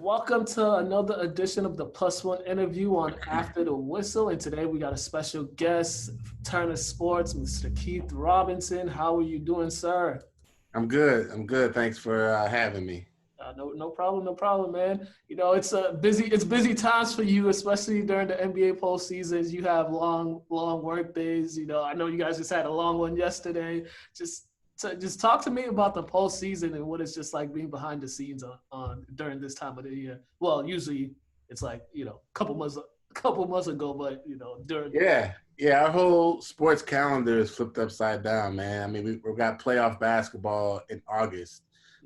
Welcome to another edition of the Plus One interview on After the Whistle. And today we got a special guest, Turner Sports, Mr. Keith Robinson. How are you doing, sir? I'm good. I'm good. Thanks for having me. No problem, no problem, man. You know, it's busy times for you, especially during the NBA postseasons. You have long work days. You know, I know you guys just had a long one yesterday. Just talk to me about the postseason and what it's just like being behind the scenes on during this time of the year. Well, usually it's like a couple months ago, but during. Yeah. Our whole sports calendar is flipped upside down, man. I mean, we've got playoff basketball in August,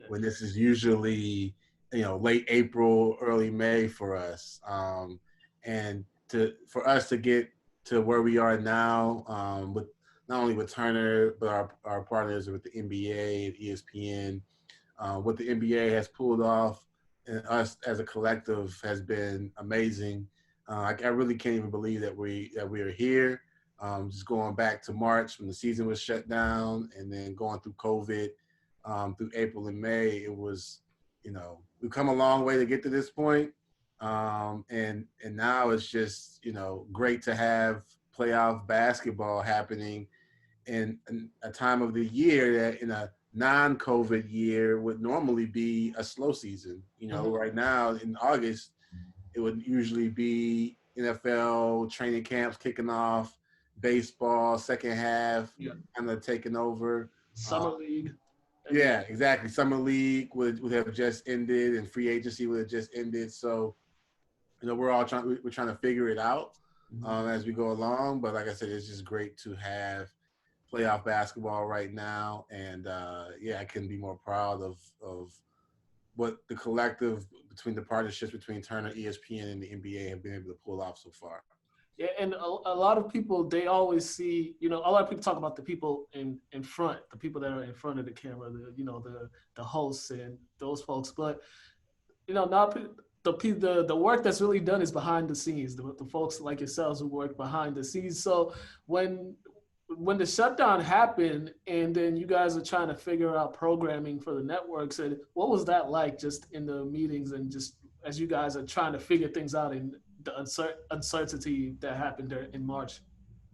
when this is usually, late April, early May for us. And for us to get to where we are now, with not only with Turner, but our partners with the NBA and ESPN, what the NBA has pulled off and us as a collective has been amazing. I really can't even believe that we are here. Just going back to March when the season was shut down, and then going through COVID through April and May, it was, we've come a long way to get to this point. And now it's just, great to have playoff basketball happening in a time of the year that in a non-COVID year would normally be a slow season. Right now in August, it would usually be NFL training camps kicking off, baseball second half Yeah. kind of taking over. Summer league. Yeah, exactly. Summer league would have just ended, and free agency would have just ended. So, we're trying to figure it out as we go along. But like I said, it's just great to have playoff basketball right now, and I couldn't be more proud of what the collective between the partnerships between Turner, ESPN, and the NBA have been able to pull off so far. Yeah, and a lot of people, they always see, a lot of people talk about the people in front, the people that are in front of the camera, the hosts and those folks. But now the work that's really done is behind the scenes. The folks like yourselves who work behind the scenes. So when the shutdown happened, and then you guys are trying to figure out programming for the networks, and what was that like, just in the meetings and just as you guys are trying to figure things out in the uncertainty that happened there in March?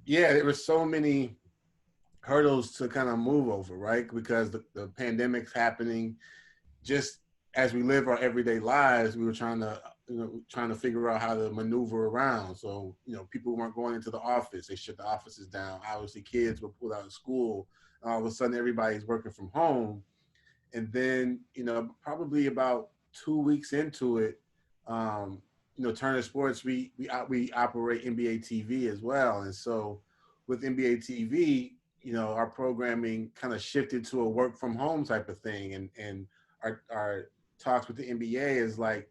Yeah, there were so many hurdles to kind of move over, right? Because the pandemic's happening just as we live our everyday lives. We were trying to figure out how to maneuver around. So, people weren't going into the office. They shut the offices down. Obviously, kids were pulled out of school. All of a sudden, everybody's working from home. And then, probably about 2 weeks into it, Turner Sports, we operate NBA TV as well. And so with NBA TV, our programming kind of shifted to a work from home type of thing. And our talks with the NBA is like,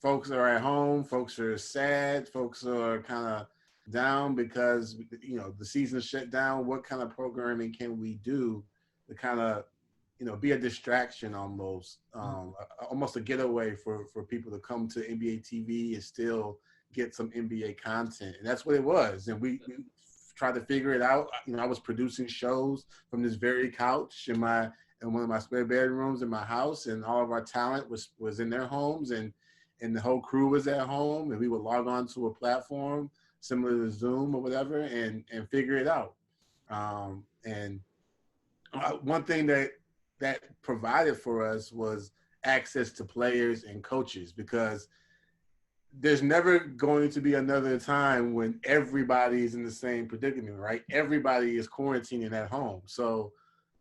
folks are at home, folks are sad, folks are kind of down because, the season is shut down. What kind of programming can we do to kind of, be a distraction almost, almost a getaway for people to come to NBA TV and still get some NBA content. And that's what it was. And we tried to figure it out. I was producing shows from this very couch in one of my spare bedrooms in my house, and all of our talent was in their homes, and the whole crew was at home, and we would log on to a platform similar to Zoom or whatever, and figure it out. And one thing that provided for us was access to players and coaches, because there's never going to be another time when everybody's in the same predicament, right? Everybody is quarantining at home. So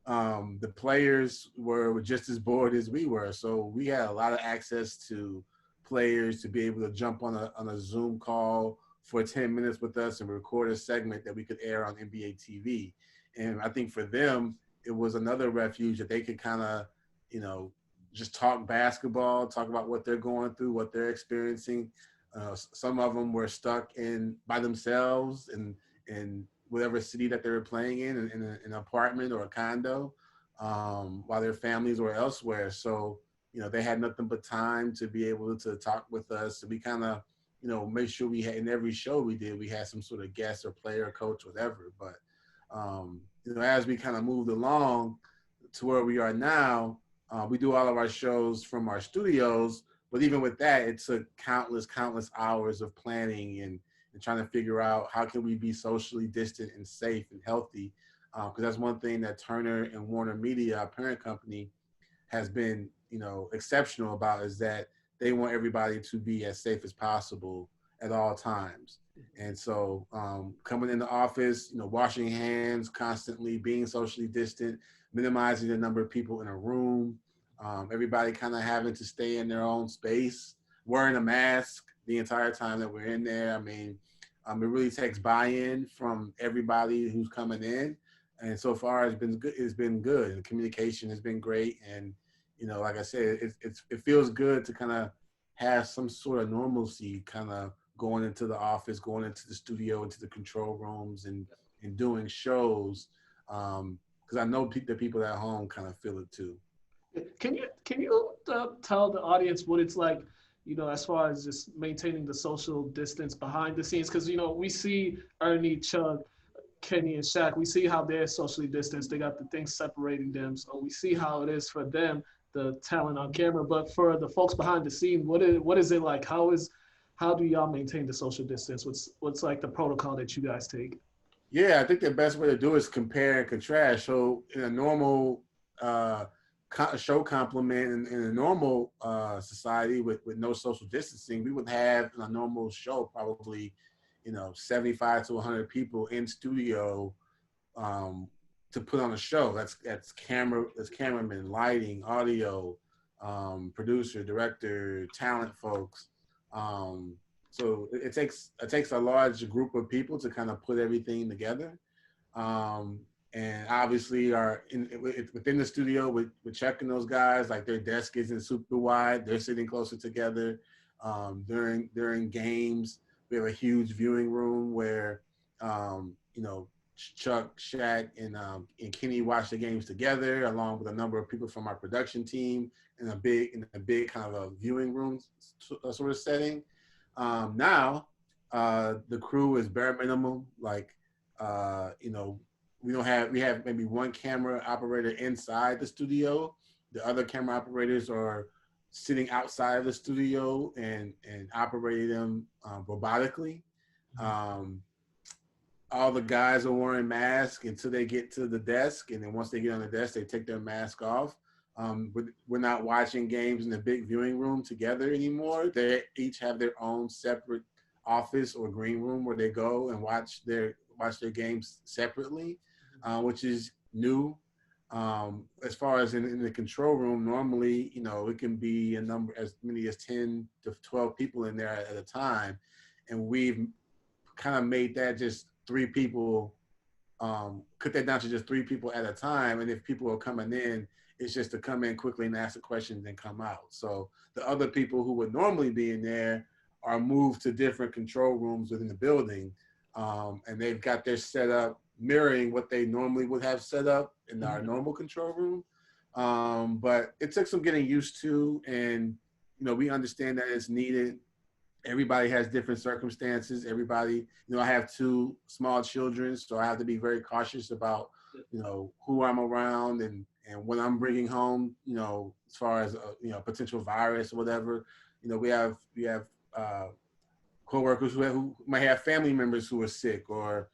the players were just as bored as we were. So we had a lot of access to players to be able to jump on a Zoom call for 10 minutes with us and record a segment that we could air on NBA TV. And I think for them, it was another refuge that they could kind of, just talk basketball, talk about what they're going through, what they're experiencing. Some of them were stuck by themselves in whatever city that they were playing in an apartment or a condo, while their families were elsewhere. So, they had nothing but time to be able to talk with us. So we kind of, make sure we had, in every show we did, we had some sort of guest or player or coach, whatever. But, as we kind of moved along to where we are now, we do all of our shows from our studios, But even with that, it took countless hours of planning and trying to figure out how can we be socially distant and safe and healthy. Because that's one thing that Turner and Warner Media, our parent company, has been, exceptional about, is that they want everybody to be as safe as possible at all times. And so coming in the office, washing hands constantly, being socially distant, minimizing the number of people in a room, everybody kind of having to stay in their own space, wearing a mask the entire time that we're in there. I mean, it really takes buy-in from everybody who's coming in. And so far it's been good. It's been good. The communication has been great. And, like I said, it feels good to kind of have some sort of normalcy kind of going into the office, going into the studio, into the control rooms and doing shows. Because I know the people at home kind of feel it too. Can you tell the audience what it's like, as far as just maintaining the social distance behind the scenes? Because we see Ernie, Chuck, Kenny, and Shaq. We see how they're socially distanced. They got the things separating them. So we see how it is for them, the talent on camera. But for the folks behind the scene, what is it like? How do y'all maintain the social distance? What's like the protocol that you guys take? Yeah, I think the best way to do is compare and contrast. So in a normal show complement in a normal society with no social distancing, we would have in a normal show probably, 75 to 100 people in studio to put on a show. That's cameramen, lighting, audio, producer, director, talent folks. So it takes a large group of people to kind of put everything together. And obviously within the studio with Chuck and those guys, like their desk isn't super wide. They're sitting closer together. During games, we have a huge viewing room where, Chuck, Shaq, and Kenny watch the games together, along with a number of people from our production team in a big kind of a viewing room sort of setting. Now, the crew is bare minimum. Like, we have maybe one camera operator inside the studio. The other camera operators are sitting outside of the studio and operating them robotically. All the guys are wearing masks until they get to the desk, and then once they get on the desk, they take their mask off. We're not watching games in the big viewing room together anymore. They each have their own separate office or green room where they go and watch their games separately, which is new. As far as in the control room, normally, it can be a number as many as 10 to 12 people in there at a time. And we've kind of made that just 3 people, cut that down to just 3 people at a time. And if people are coming in, it's just to come in quickly and ask a question and come out. So the other people who would normally be in there are moved to different control rooms within the building. And they've got their setup mirroring what they normally would have set up in our normal control room. But it took some getting used to, and we understand that it's needed. Everybody has different circumstances. Everybody, I have 2 small children, so I have to be very cautious about, who I'm around and what I'm bringing home, as far as, potential virus or whatever. We have coworkers who might have family members who are sick or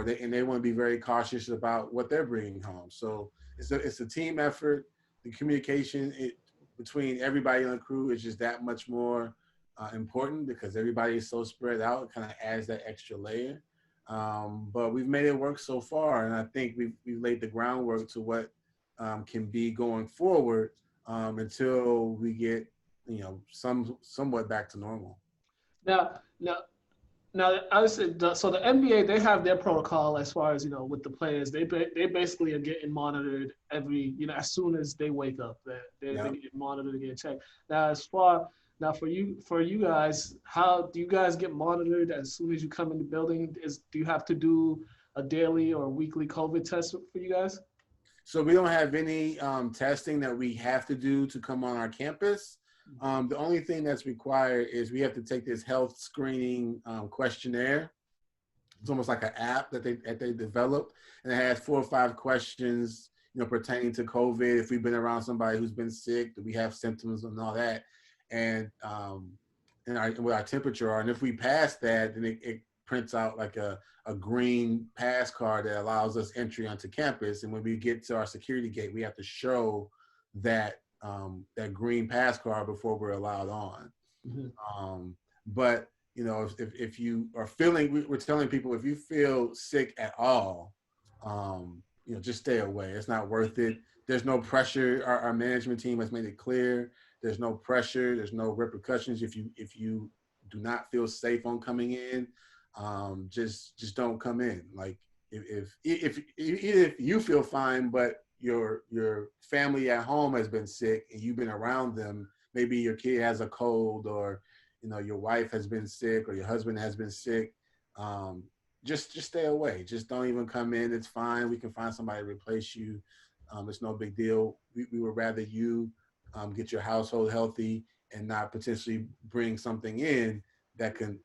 they want to be very cautious about what they're bringing home. So it's a team effort. The communication between everybody on the crew is just that much more important because everybody is so spread out. It kind of adds that extra layer. But we've made it work so far, and I think we've laid the groundwork to what can be going forward until we get somewhat back to normal. Now, now, now, I said so. The NBA, they have their protocol as far as with the players. They basically are getting monitored every as soon as they wake up. They get monitored and get checked. Now for you guys, how do you guys get monitored as soon as you come in the building? Do you have to do a daily or weekly COVID test for you guys? So we don't have any testing that we have to do to come on our campus. The only thing that's required is we have to take this health screening questionnaire. It's almost like an app that they developed, and it has 4 or 5 questions, pertaining to COVID. If we've been around somebody who's been sick, do we have symptoms and all that? and what our temperature are. And if we pass that, then it prints out like a green pass card that allows us entry onto campus. And when we get to our security gate, we have to show that green pass card before we're allowed on. Mhm. But if you are feeling, we're telling people, if you feel sick at all, just stay away. It's not worth it. There's no pressure. Our management team has made it clear. There's no pressure. There's no repercussions if you do not feel safe on coming in. Just don't come in. Like if you feel fine, but your family at home has been sick and you've been around them, maybe your kid has a cold, or your wife has been sick, or your husband has been sick, just stay away. Just don't even come in. It's fine. We can find somebody to replace you. It's no big deal. We would rather you get your household healthy and not potentially bring something in that can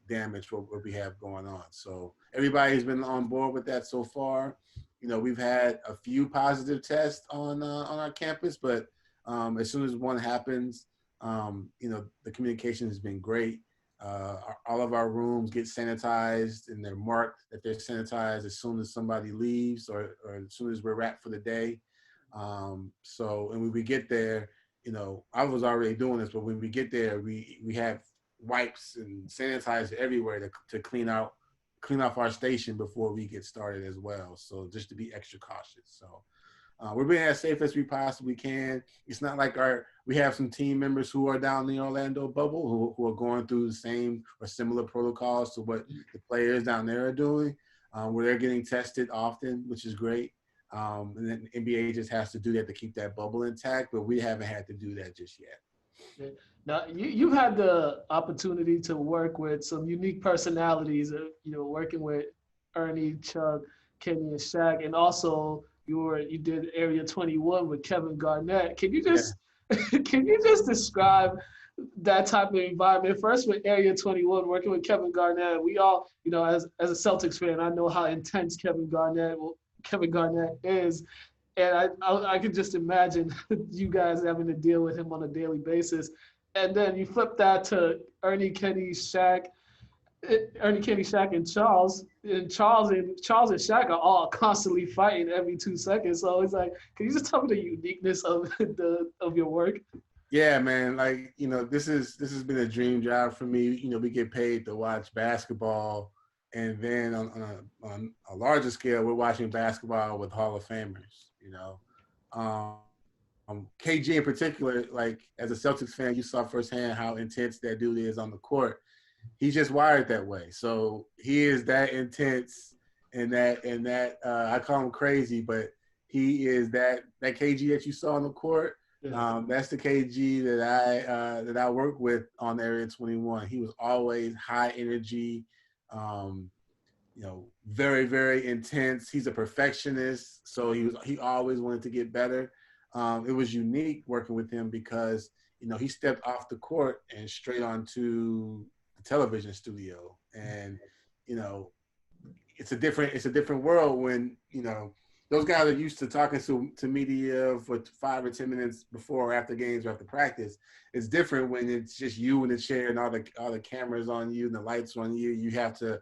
damage what we have going on. So everybody's been on board with that so far. We've had a few positive tests on our campus, but as soon as one happens, the communication has been great. All of our rooms get sanitized, and they're marked that they're sanitized as soon as somebody leaves, or as soon as we're wrapped for the day. And when we get there, I was already doing this, but when we get there, we have wipes and sanitizer everywhere to clean off our station before we get started as well. So just to be extra cautious. So we're being as safe as we possibly can. It's not like we have some team members who are down in the Orlando bubble who are going through the same or similar protocols to what the players down there are doing, where they're getting tested often, which is great. And then NBA just has to do that to keep that bubble intact, but we haven't had to do that just yet. Yeah. Now, you've had the opportunity to work with some unique personalities, working with Ernie, Chuck, Kenny, and Shaq, and also you did Area 21 with Kevin Garnett. Can you Yeah. just can you just describe that type of environment? First with Area 21, working with Kevin Garnett, we all, as a Celtics fan, I know how intense Kevin Garnett is. And I could just imagine you guys having to deal with him on a daily basis. And then you flip that to Ernie, Kenny, Shaq, and Charles. And Charles and Shaq are all constantly fighting every 2 seconds. So it's like, can you just tell me the uniqueness of your work? Yeah, man. Like, this has been a dream job for me. We get paid to watch basketball, and then on a larger scale, we're watching basketball with Hall of Famers. KG in particular, like as a Celtics fan, you saw firsthand how intense that dude is on the court. He's just wired that way. So he is that intense, and that I call him crazy, but he is that KG that you saw on the court. Yeah. That's the KG that I work with on Area 21. He was always high energy, very, very intense. He's a perfectionist, so he always wanted to get better. It was unique working with him because he stepped off the court and straight onto the television studio, and it's a different world when those guys are used to talking to media for 5 or 10 minutes before or after games or after practice. It's different when it's just you in the chair and all the cameras on you and the lights on you. You have to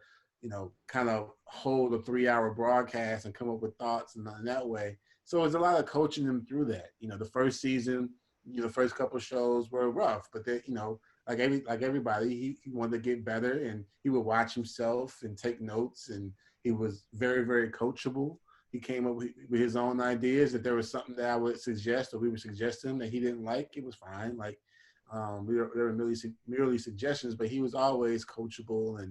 kind of hold a 3-hour broadcast and come up with thoughts and that way. So it's a lot of coaching them through that. The first season, the first couple of shows were rough, but then, like everybody, he wanted to get better, and he would watch himself and take notes, and he was very, very coachable. He came up with his own ideas. If there was something that I would suggest or we would suggest to him that he didn't like, it was fine. Like there were merely suggestions, but he was always coachable,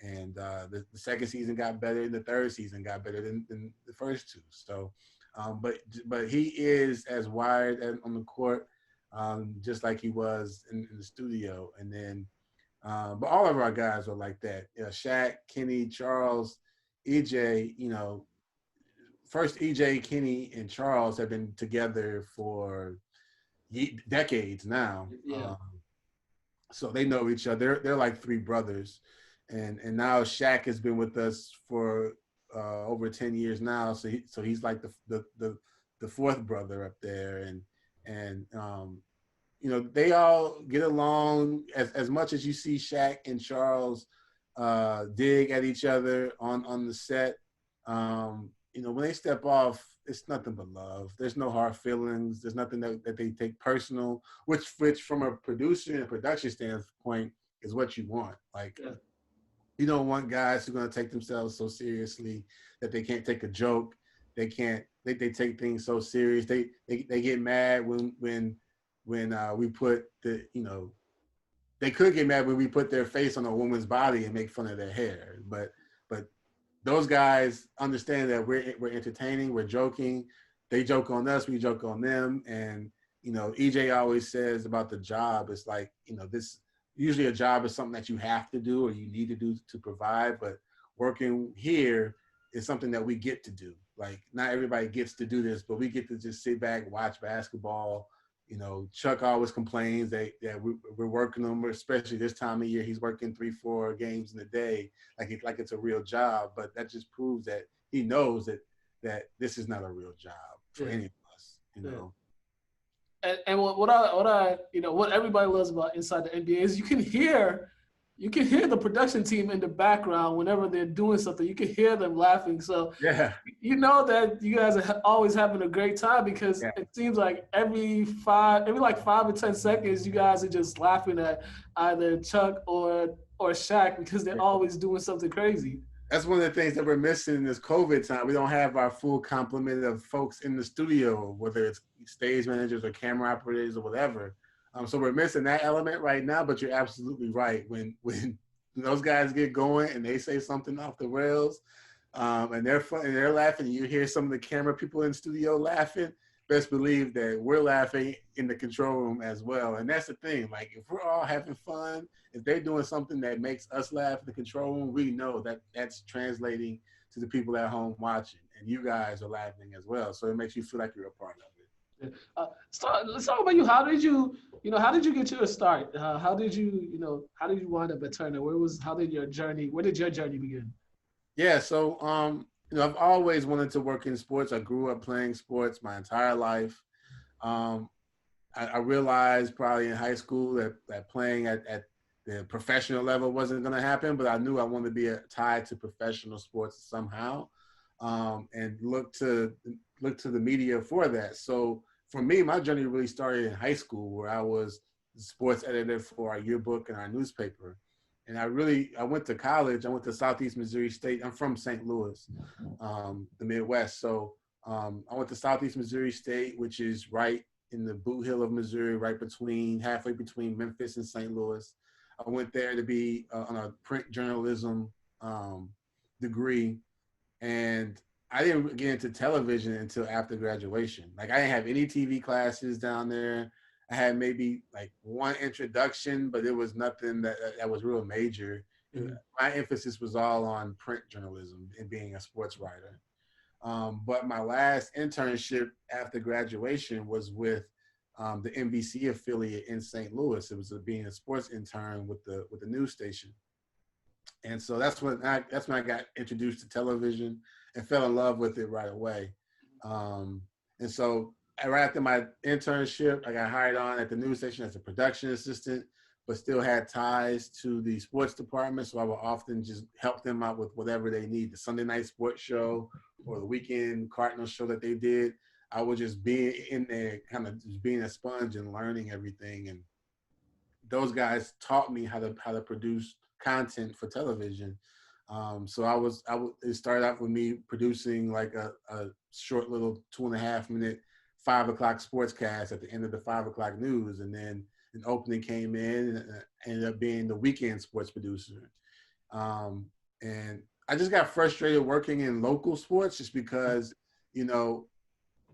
and the second season got better, and the third season got better than the first two. So, but he is as wired on the court, just like he was in the studio. And then, but all of our guys are like that. Shaq, Kenny, Charles, EJ. First EJ, Kenny, and Charles have been together for decades now. Yeah. So they know each other. They're like three brothers. And now Shaq has been with us for over 10 years now. So he's like the fourth brother up there. And they all get along as much as you see Shaq and Charles dig at each other on the set. When they step off, it's nothing but love. There's no hard feelings. There's nothing that they take personal, which from a producer and production standpoint is what you want. Like, Yeah. you don't want guys who are going to take themselves so seriously that they can't take a joke. They can't. They take things so serious. They get mad when we put they could get mad when we put their face on a woman's body and make fun of their hair. But those guys understand that we're entertaining, we're joking. They joke on us, we joke on them. And EJ always says about the job, it's like, this usually a job is something that you have to do or you need to do to provide, but working here is something that we get to do. Like, not everybody gets to do this, but we get to just sit back, watch basketball. Chuck always complains that we're working them, especially this time of year. He's working 3-4 games in a day, like it's a real job. But that just proves that he knows that this is not a real job for any of us. And what everybody loves about Inside the NBA is you can hear the production team in the background whenever they're doing something. You can hear them laughing. So yeah, you know that you guys are always having a great time because it seems like every 5 or 10 seconds, you guys are just laughing at either Chuck or Shaq because they're always doing something crazy. That's one of the things that we're missing in this COVID time. We don't have our full complement of folks in the studio, whether it's stage managers or camera operators or whatever. So we're missing that element right now, but you're absolutely right. When those guys get going and they say something off the rails, and they're fun and they're laughing, and you hear some of the camera people in the studio laughing, best believe that we're laughing in the control room as well. And that's the thing. Like, if we're all having fun, if they're doing something that makes us laugh in the control room, we know that that's translating to the people at home watching, and you guys are laughing as well. So it makes you feel like you're a part of it. So let's talk about you. How did you get your start? How did you wind up at Turner? Where did your journey begin? Yeah, so I've always wanted to work in sports. I grew up playing sports my entire life. Um, I realized probably in high school that playing at the professional level wasn't going to happen, but I knew I wanted to be tied to professional sports somehow, and look to the media for that. So for me, my journey really started in high school, where I was the sports editor for our yearbook and our newspaper. And I went to college. I went to Southeast Missouri State. I'm from St. Louis, the Midwest. So I went to Southeast Missouri State, which is right in the boot heel of Missouri, halfway between Memphis and St. Louis. I went there to be on a print journalism degree, and I didn't get into television until after graduation. Like, I didn't have any TV classes down there. I had maybe like one introduction, but it was nothing that was real major. Mm-hmm. My emphasis was all on print journalism and being a sports writer. But my last internship after graduation was with the NBC affiliate in St. Louis. It was being a sports intern with the news station. And so that's when I got introduced to television and fell in love with it right away. And so right after my internship, I got hired on at the news station as a production assistant, but still had ties to the sports department. So I would often just help them out with whatever they need, the Sunday night sports show or the weekend Cardinals show that they did. I would just be in there kind of just being a sponge and learning everything. And those guys taught me how to produce content for television. So it started out with me producing like a short little 2.5-minute 5 o'clock sportscast at the end of the 5 o'clock news. And then an opening came in and ended up being the weekend sports producer. And I just got frustrated working in local sports just because,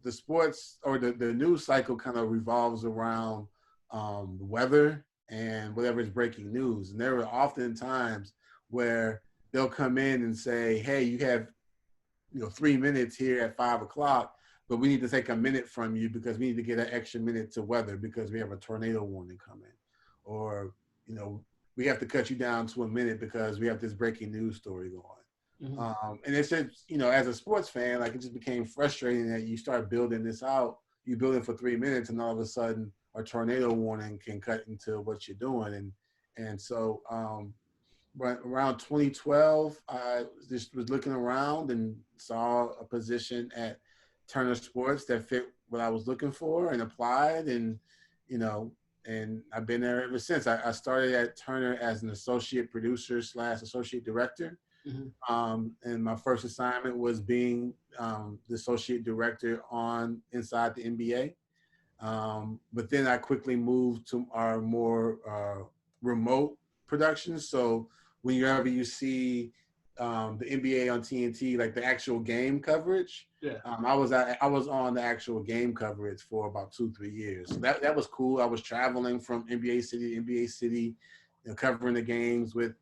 the sports or the news cycle kind of revolves around the weather and whatever is breaking news. And there were often times where they'll come in and say, hey, you have 3 minutes here at 5 o'clock, but we need to take a minute from you because we need to get an extra minute to weather because we have a tornado warning coming. Or, we have to cut you down to a minute because we have this breaking news story going. Mm-hmm. And it's just, as a sports fan, like, it just became frustrating that you start building this out, you build it for 3 minutes, and all of a sudden or tornado warning can cut into what you're doing. And so right around 2012, I just was looking around and saw a position at Turner Sports that fit what I was looking for and applied, and you know, and I've been there ever since. I started at Turner as an associate producer slash associate director. Mm-hmm. And my first assignment was being the associate director on Inside the NBA. But then I quickly moved to our more remote productions. So whenever you see the NBA on TNT, like the actual game coverage, Yeah. I was on the actual game coverage for about 2-3 years. So that was cool. I was traveling from NBA city to NBA city, covering the games with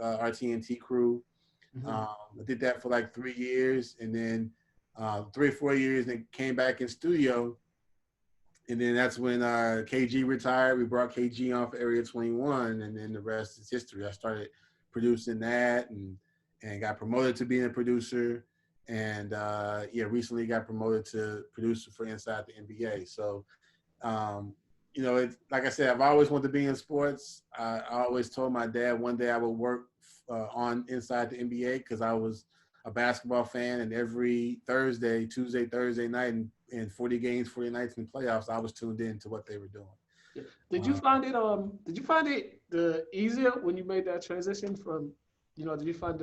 our TNT crew. Mm-hmm. I did that for like 3 years, and then 3 or 4 years, and came back in studio. And then that's when KG retired. We brought KG on for Area 21, and then the rest is history. I started producing that, and got promoted to being a producer, and recently got promoted to producer for Inside the NBA. So, it's like I said, I've always wanted to be in sports. I always told my dad one day I would work on Inside the NBA because I was a basketball fan, and every Tuesday, Thursday night, and 40 games, 40 nights in the playoffs, I was tuned in to what they were doing. Yeah. Did you find it the easier when you made that transition from, did you find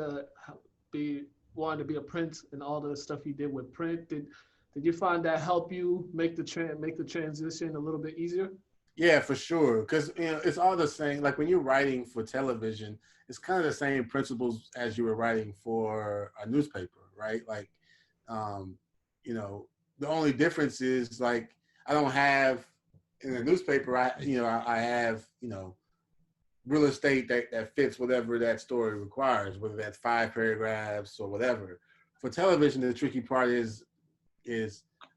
be wanting to be a print and all the stuff you did with print? Did you find that help you make the transition a little bit easier? Yeah, for sure. Because it's all the same. Like when you're writing for television, it's kind of the same principles as you were writing for a newspaper, right? Like, um, the only difference is like I don't have in a newspaper. I have real estate that fits whatever that story requires, whether that's 5 paragraphs or whatever. For television, the tricky part is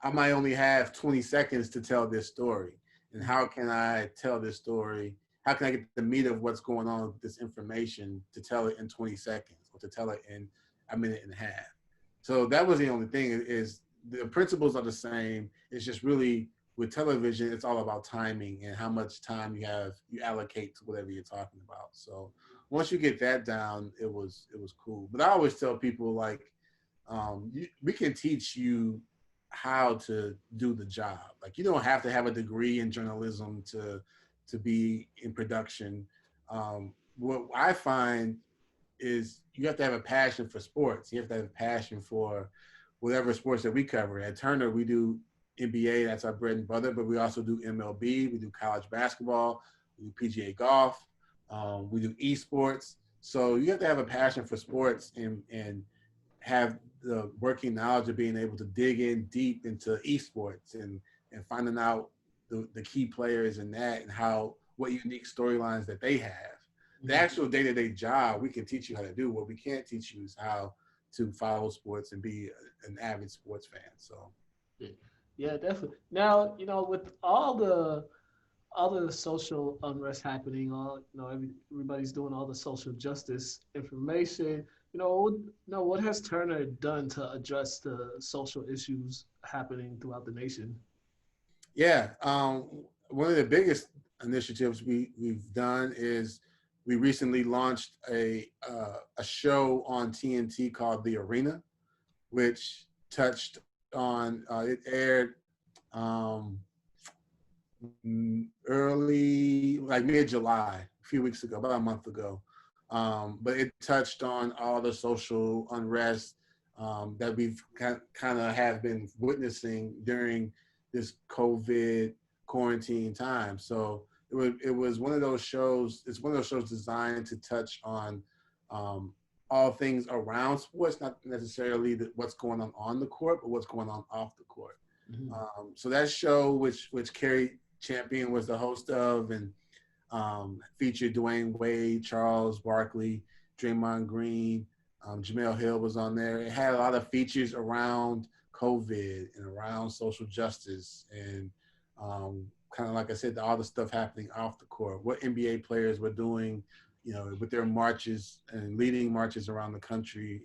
I might only have 20 seconds to tell this story. And how can I tell this story? How can I get the meat of what's going on with this information to tell it in 20 seconds or to tell it in a minute and a half? So that was the only thing is the principles are the same. It's just really with television, it's all about timing and how much time you allocate to whatever you're talking about. So once you get that down, it was cool. But I always tell people like, we can teach you how to do the job. Like you don't have to have a degree in journalism to be in production. What I find is you have to have a passion for sports. You have to have a passion for whatever sports that we cover. At Turner, we do NBA, that's our bread and butter, but we also do MLB, we do college basketball, we do PGA golf, we do esports. So you have to have a passion for sports and have the working knowledge of being able to dig in deep into esports and finding out the key players in that and what unique storylines that they have. The actual day-to-day job we can teach you how to do. What we can't teach you is how to follow sports and be an avid sports fan. So yeah, definitely. Now, with all the social unrest happening, everybody's doing all the social justice information. What has Turner done to address the social issues happening throughout the nation? Yeah, one of the biggest initiatives we've done is we recently launched a show on TNT called The Arena, which touched on it aired early, like mid-July, a few weeks ago, about a month ago. But it touched on all the social unrest that we've kind of have been witnessing during this COVID quarantine time. So it was one of those shows. It's one of those shows designed to touch on all things around sports, not necessarily what's going on the court, but what's going on off the court. Mm-hmm. So that show, which Carrie Champion was the host of, and featured Dwayne Wade, Charles Barkley, Draymond Green, Jamel Hill was on there. It had a lot of features around COVID and around social justice and kind of like I said, all the stuff happening off the court, what NBA players were doing, with their marches and leading marches around the country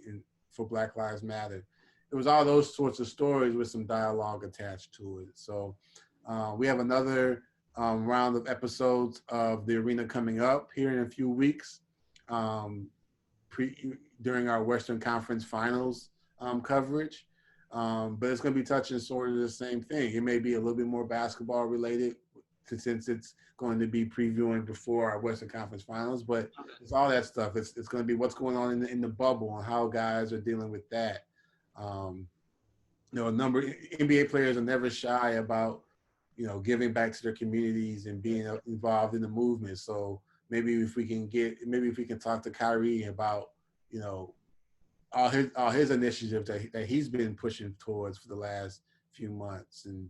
for Black Lives Matter. It was all those sorts of stories with some dialogue attached to it. So we have another round of episodes of the arena coming up here in a few weeks. Um, During our Western Conference Finals coverage. But it's going to be touching sort of the same thing. It may be a little bit more basketball related since it's going to be previewing before our Western Conference Finals. But it's all that stuff. It's going to be what's going on in the bubble and how guys are dealing with that. Um, a number NBA players are never shy about giving back to their communities and being involved in the movement. So maybe if we can talk to Kyrie about you know all his initiatives that he's been pushing towards for the last few months. And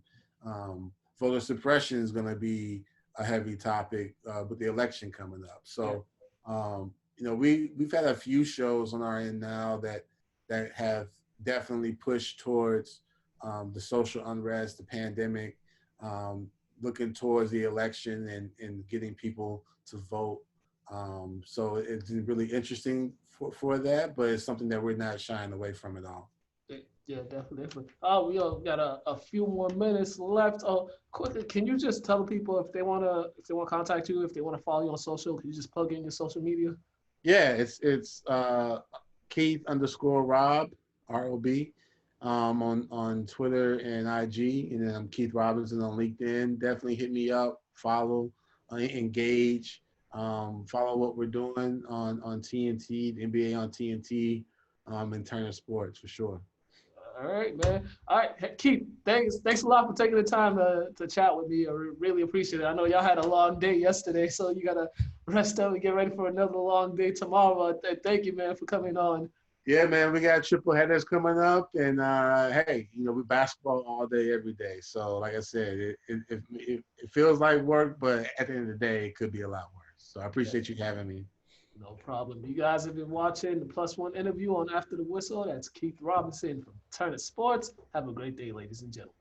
voter suppression is going to be a heavy topic with the election coming up. So we've had a few shows on our end now that have definitely pushed towards the social unrest, the pandemic, looking towards the election and getting people to vote. So it's really interesting for that, but it's something that we're not shying away from at all. Yeah, definitely. Oh, we got a few more minutes left. Oh, quickly, can you just tell people if they wanna contact you, if they wanna follow you on social, can you just plug in your social media? Yeah, it's Keith underscore Rob ROB on Twitter and IG, and then I'm Keith Robinson on LinkedIn. Definitely hit me up, follow, engage, follow what we're doing on TNT, the NBA on TNT, and Turner Sports for sure. All right, man. All right, Keith, thanks a lot for taking the time to chat with me. I really appreciate it. I know y'all had a long day yesterday, so you gotta rest up and get ready for another long day tomorrow. Thank you, man, for coming on. Yeah, man, we got triple headers coming up, and hey, we basketball all day, every day. So, like I said, it feels like work, but at the end of the day, it could be a lot worse. So, I Yeah, appreciate you having me. no problem. You guys have been watching the Plus One interview on After the Whistle. That's Keith Robinson from Turner Sports. Have a great day, ladies and gentlemen.